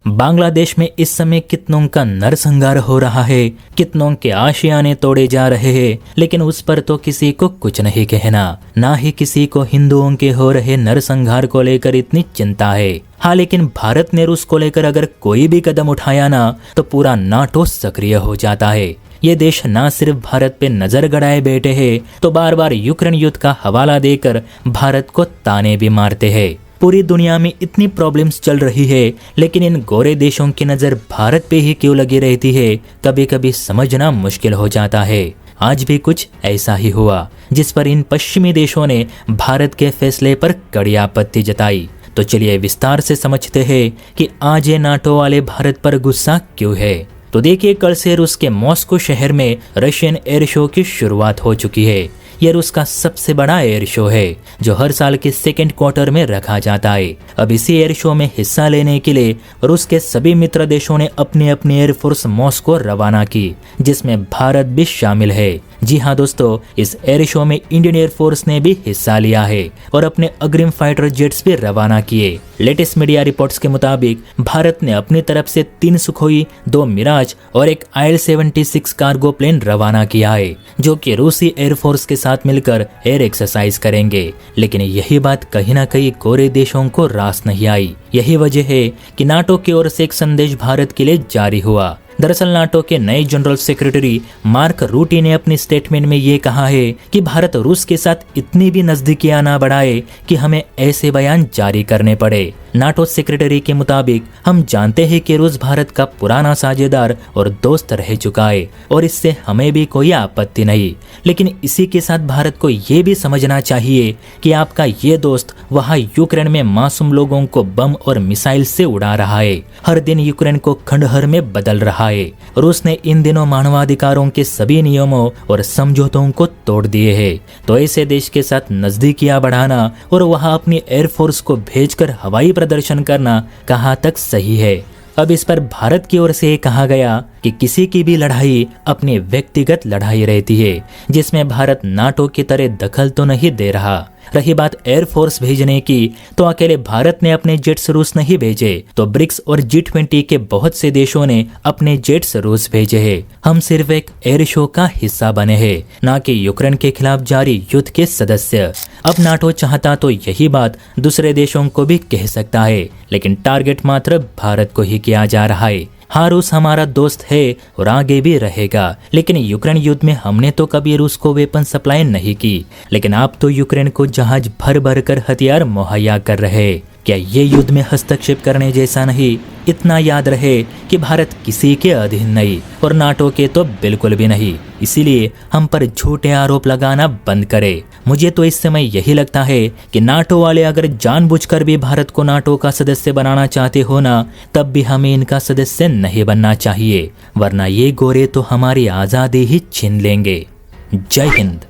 बांग्लादेश में इस समय कितनों का नरसंहार हो रहा है, कितनों के आशियाने तोड़े जा रहे हैं, लेकिन उस पर तो किसी को कुछ नहीं कहना। ना ही किसी को हिंदुओं के हो रहे नरसंहार को लेकर इतनी चिंता है। हाँ, लेकिन भारत ने रूस को लेकर अगर कोई भी कदम उठाया ना तो पूरा नाटो सक्रिय हो जाता है। ये देश ना सिर्फ भारत पे नजर गड़ाए बैठे हैं, तो बार बार यूक्रेन युद्ध का हवाला देकर भारत को ताने भी मारते हैं। पूरी दुनिया में इतनी प्रॉब्लम्स चल रही है, लेकिन इन गोरे देशों की नजर भारत पे ही क्यों लगी रहती है, कभी कभी समझना मुश्किल हो जाता है। आज भी कुछ ऐसा ही हुआ, जिस पर इन पश्चिमी देशों ने भारत के फैसले पर कड़ी आपत्ति जताई। तो चलिए विस्तार से समझते हैं कि आज ये नाटो वाले भारत पर गुस्सा क्यों है। तो देखिए, कल से रूस के मॉस्को शहर में रशियन एयर शो की शुरुआत हो चुकी है। यह रूस का सबसे बड़ा एयर शो है, जो हर साल के सेकेंड क्वार्टर में रखा जाता है। अब इसी एयर शो में हिस्सा लेने के लिए रूस के सभी मित्र देशों ने अपनी अपनी एयरफोर्स मॉस्को रवाना की, जिसमें भारत भी शामिल है। जी हाँ दोस्तों, इस एयर शो में इंडियन एयरफोर्स ने भी हिस्सा लिया है और अपने अग्रिम फाइटर जेट्स भी रवाना किए। लेटेस्ट मीडिया रिपोर्ट्स के मुताबिक भारत ने अपनी तरफ से 3 सुखोई, 2 मिराज और एक IL-76 कार्गो प्लेन रवाना किया है, जो कि रूसी एयरफोर्स के साथ मिलकर एयर एक्सरसाइज करेंगे। लेकिन यही बात कहीं ना कहीं गोरे देशों को रास नहीं आई। यही वजह है कि नाटो की ओर से एक संदेश भारत के लिए जारी हुआ। दरअसल नाटो के नए जनरल सेक्रेटरी मार्क रूटी ने अपनी स्टेटमेंट में ये कहा है कि भारत रूस के साथ इतनी भी नजदीकियां ना बढ़ाए कि हमें ऐसे बयान जारी करने पड़े। नाटो सेक्रेटरी के मुताबिक, हम जानते हैं कि रूस भारत का पुराना साझेदार और दोस्त रह चुका है और इससे हमें भी कोई आपत्ति नहीं, लेकिन इसी के साथ भारत को ये भी समझना चाहिए कि आपका ये दोस्त वहाँ यूक्रेन में मासूम लोगों को बम और मिसाइल से उड़ा रहा है, हर दिन यूक्रेन को खंडहर में बदल रहा है। रूस ने इन दिनों मानवाधिकारों के सभी नियमों और समझौतों को तोड़ दिए हैं। तो ऐसे देश के साथ नजदीकियां बढ़ाना और वहां अपनी एयरफोर्स को भेजकर हवाई प्रदर्शन करना कहां तक सही है। अब इस पर भारत की ओर से कहा गया कि किसी की भी लड़ाई अपनी व्यक्तिगत लड़ाई रहती है, जिसमें भारत नाटो की तरह दखल तो नहीं दे रहा। रही बात एयरफोर्स भेजने की, तो अकेले भारत ने अपने जेट्स रूस नहीं भेजे, तो ब्रिक्स और G20 के बहुत से देशों ने अपने जेट्स रूस भेजे हैं। हम सिर्फ एक एयर शो का हिस्सा बने हैं, ना कि यूक्रेन के खिलाफ जारी युद्ध के सदस्य। अब नाटो चाहता तो यही बात दूसरे देशों को भी कह सकता है, लेकिन टारगेट मात्र भारत को ही किया जा रहा है। हाँ, रूस हमारा दोस्त है और आगे भी रहेगा, लेकिन यूक्रेन युद्ध में हमने तो कभी रूस को वेपन सप्लाई नहीं की, लेकिन आप तो यूक्रेन को जहाज भर भर कर हथियार मुहैया कर रहे। क्या ये युद्ध में हस्तक्षेप करने जैसा नहीं? इतना याद रहे कि भारत किसी के अधीन नहीं और नाटो के तो बिल्कुल भी नहीं। इसीलिए हम पर झूठे आरोप लगाना बंद करें। मुझे तो इस समय यही लगता है कि नाटो वाले अगर जानबूझकर भी भारत को नाटो का सदस्य बनाना चाहते हो ना, तब भी हमें इनका सदस्य नहीं बनना चाहिए, वरना ये गोरे तो हमारी आज़ादी ही छीन लेंगे। जय हिंद।